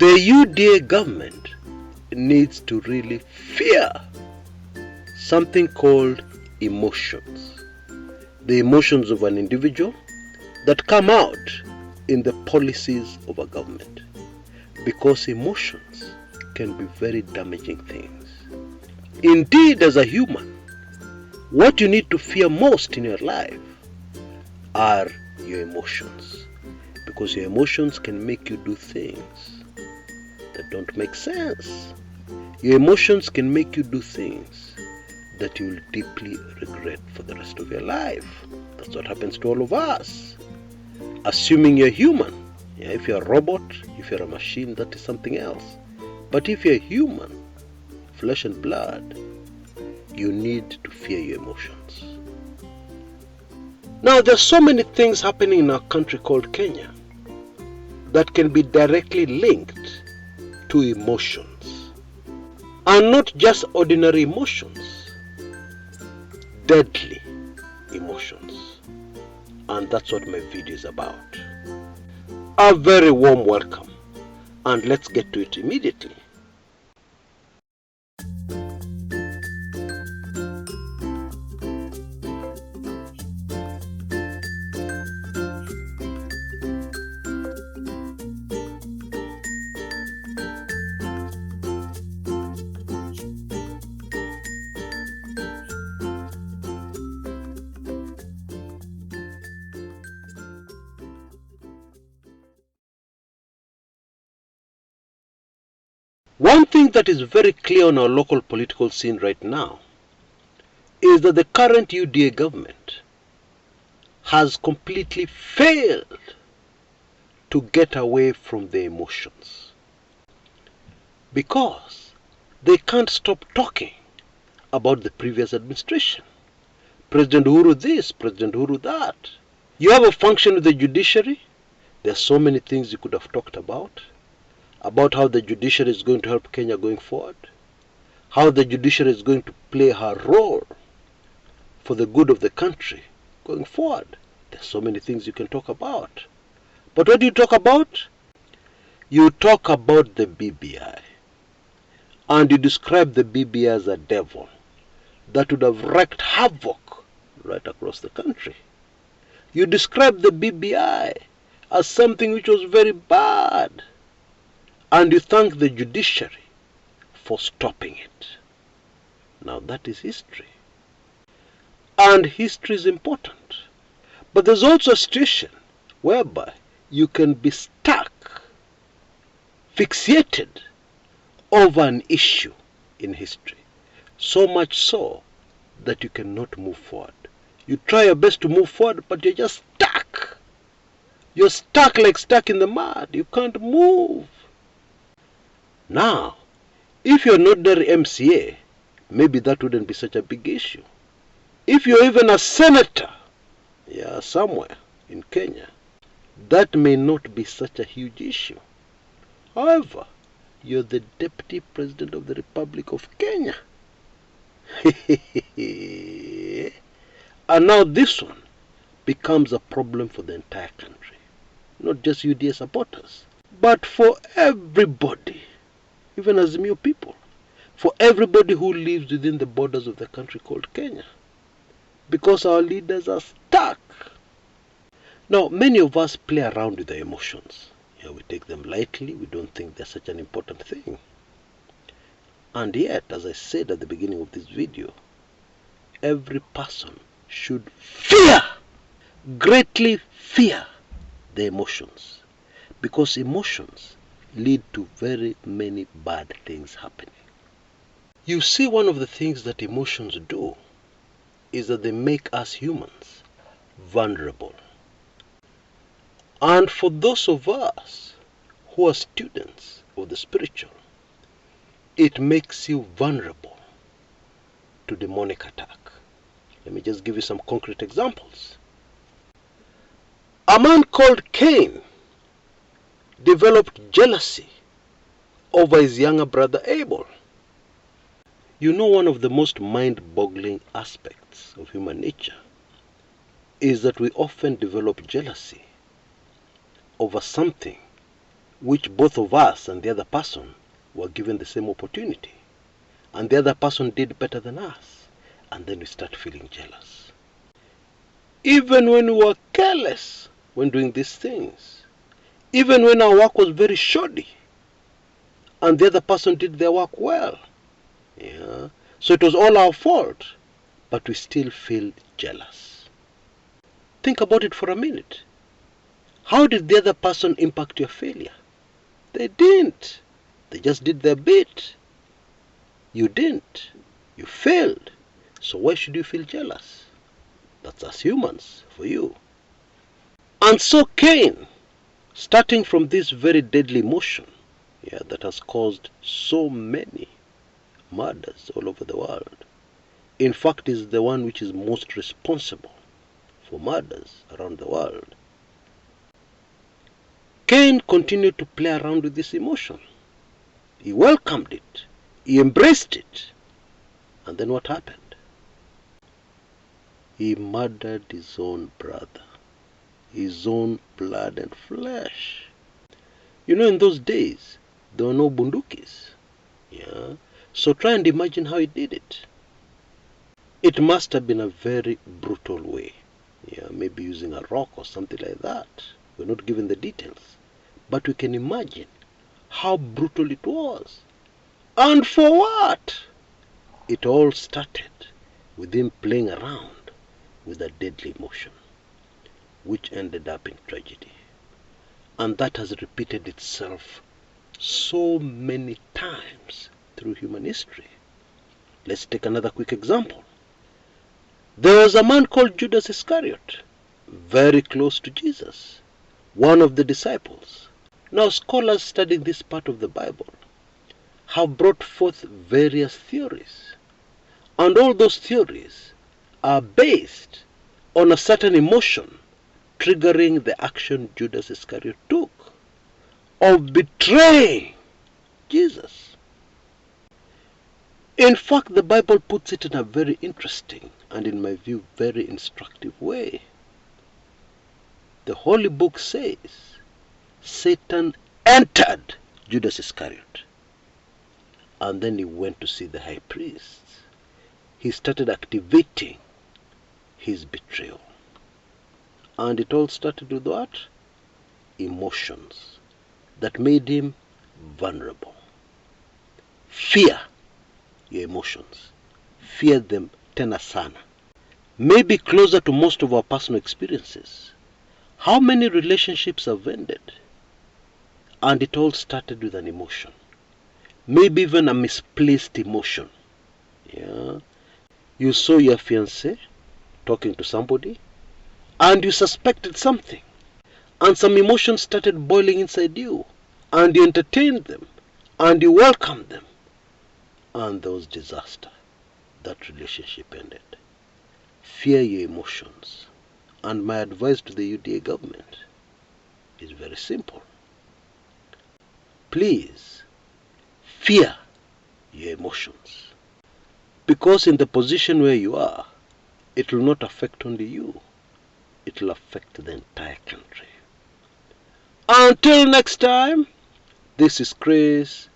The UDA government needs to really fear something called emotions. The emotions of an individual that come out in the policies of a government. Because emotions can be very damaging things. Indeed, as a human, what you need to fear most in your life are your emotions. Because your emotions can make you do things that don't make sense. Your emotions can make you do things that you will deeply regret for the rest of your life. That's what happens to all of us. Assuming you're human. Yeah, if you're a robot, if you're a machine, that is something else. But if you're human, flesh and blood, you need to fear your emotions. Now, there's so many things happening in our country called Kenya that can be directly linked to emotions. And not just ordinary emotions, deadly emotions. And that's what my video is about. A very warm welcome, and let's get to it immediately. One thing that is very clear on our local political scene right now is that the current UDA government has completely failed to get away from their emotions. Because they can't stop talking about the previous administration. President Uhuru this, President Uhuru that. You have a function with the judiciary. There are so many things you could have talked about how the judiciary is going to help Kenya going forward, how the judiciary is going to play her role for the good of the country going forward. There are so many things you can talk about. But what do you talk about? You talk about the BBI. And you describe the BBI as a devil that would have wreaked havoc right across the country. You describe the BBI as something which was very bad. And you thank the judiciary for stopping it. Now that is history. And history is important. But there's also a situation whereby you can be stuck, fixated over an issue in history. So much so that you cannot move forward. You try your best to move forward, but you're just stuck. You're stuck like stuck in the mud. You can't move. Now, if you're not the MCA, maybe that wouldn't be such a big issue. If you're even a senator, somewhere in Kenya, that may not be such a huge issue. However, you're the Deputy President of the Republic of Kenya. And now this one becomes a problem for the entire country. Not just UDA supporters, but for everybody. Even Azimio people, for everybody who lives within the borders of the country called Kenya. Because our leaders are stuck. Now, many of us play around with our emotions. We take them lightly, we don't think they're such an important thing. And yet, as I said at the beginning of this video, every person should fear, greatly fear the emotions. Because emotions lead to very many bad things happening. You see, one of the things that emotions do is that they make us humans vulnerable. And for those of us who are students of the spiritual, it makes you vulnerable to demonic attack. Let me just give you some concrete examples. A man called Cain developed jealousy over his younger brother Abel. You know, one of the most mind-boggling aspects of human nature is that we often develop jealousy over something which both of us and the other person were given the same opportunity, and the other person did better than us, and then we start feeling jealous. Even when we were careless when doing these things, even when our work was very shoddy, and the other person did their work well, so it was all our fault, but we still feel jealous. Think about it for a minute. How did the other person impact your failure? They didn't. They just did their bit. You didn't. You failed. So why should you feel jealous? That's us humans for you. And so Cain, starting from this very deadly emotion that has caused so many murders all over the world, in fact is the one which is most responsible for murders around the world. Cain continued to play around with this emotion. He welcomed it. He embraced it. And then what happened? He murdered his own brother, his own blood and flesh. In those days, there were no bundukis. So try and imagine how he did it. It must have been a very brutal way. Maybe using a rock or something like that. We're not given the details. But we can imagine how brutal it was. And for what? It all started with him playing around with a deadly emotion, which ended up in tragedy. And that has repeated itself so many times through human history. Let's take another quick example. There was a man called Judas Iscariot, very close to Jesus, one of the disciples. Now scholars studying this part of the Bible have brought forth various theories, and all those theories are based on a certain emotion triggering the action Judas Iscariot took of betraying Jesus. In fact, the Bible puts it in a very interesting and, in my view, very instructive way. The Holy Book says Satan entered Judas Iscariot, and then he went to see the high priest. He started activating his betrayal. And it all started with what? Emotions that made him vulnerable. Fear your emotions. Fear them tena sana. Maybe closer to most of our personal experiences. How many relationships have ended? And it all started with an emotion. Maybe even a misplaced emotion. You saw your fiancé talking to somebody, and you suspected something, and some emotions started boiling inside you, and you entertained them, and you welcomed them, and there was disaster. That relationship ended. Fear your emotions. And my advice to the UDA government is very simple. Please, fear your emotions. Because in the position where you are, it will not affect only you. It will affect the entire country. Until next time, this is Chris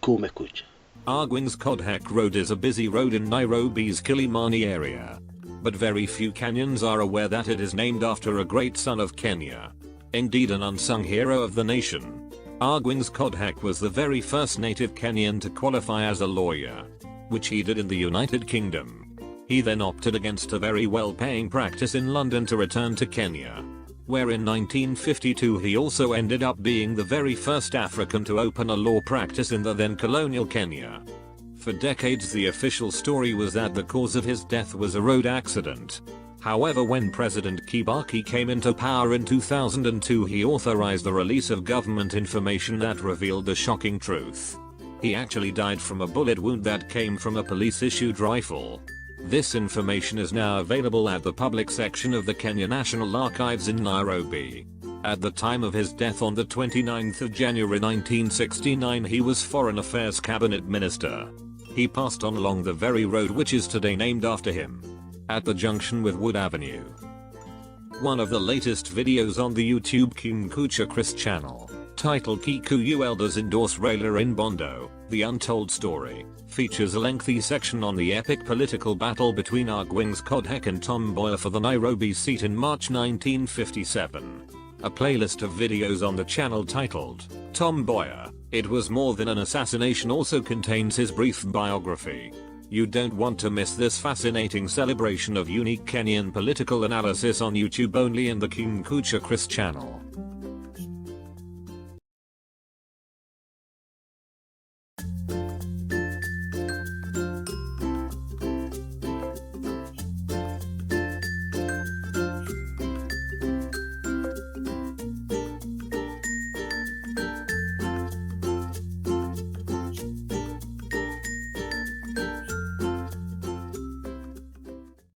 Kumekucha. Arguing's Kodhak Road is a busy road in Nairobi's Kilimani area. But very few Kenyans are aware that it is named after a great son of Kenya. Indeed, an unsung hero of the nation. Arguing's Kodhak was the very first native Kenyan to qualify as a lawyer, which he did in the United Kingdom. He then opted against a very well-paying practice in London to return to Kenya, where in 1952 he also ended up being the very first African to open a law practice in the then colonial Kenya. For decades the official story was that the cause of his death was a road accident. However, when President Kibaki came into power in 2002, he authorized the release of government information that revealed the shocking truth. He actually died from a bullet wound that came from a police-issued rifle. This information is now available at the public section of the Kenya National Archives in Nairobi. At the time of his death on the 29th of January 1969, he was Foreign Affairs Cabinet Minister. He passed on along the very road which is today named after him, at the junction with Wood Avenue. One of the latest videos on the YouTube Kumekucha Chris channel. titled Kikuyu Elders Endorse Raila in Bondo, The Untold Story, features a lengthy section on the epic political battle between Agwings Kodhek and Tom Mboya for the Nairobi seat in March 1957. A playlist of videos on the channel titled Tom Mboya, It Was More Than an Assassination also contains his brief biography. You don't want to miss this fascinating celebration of unique Kenyan political analysis on YouTube only in the Kumekucha Chris channel.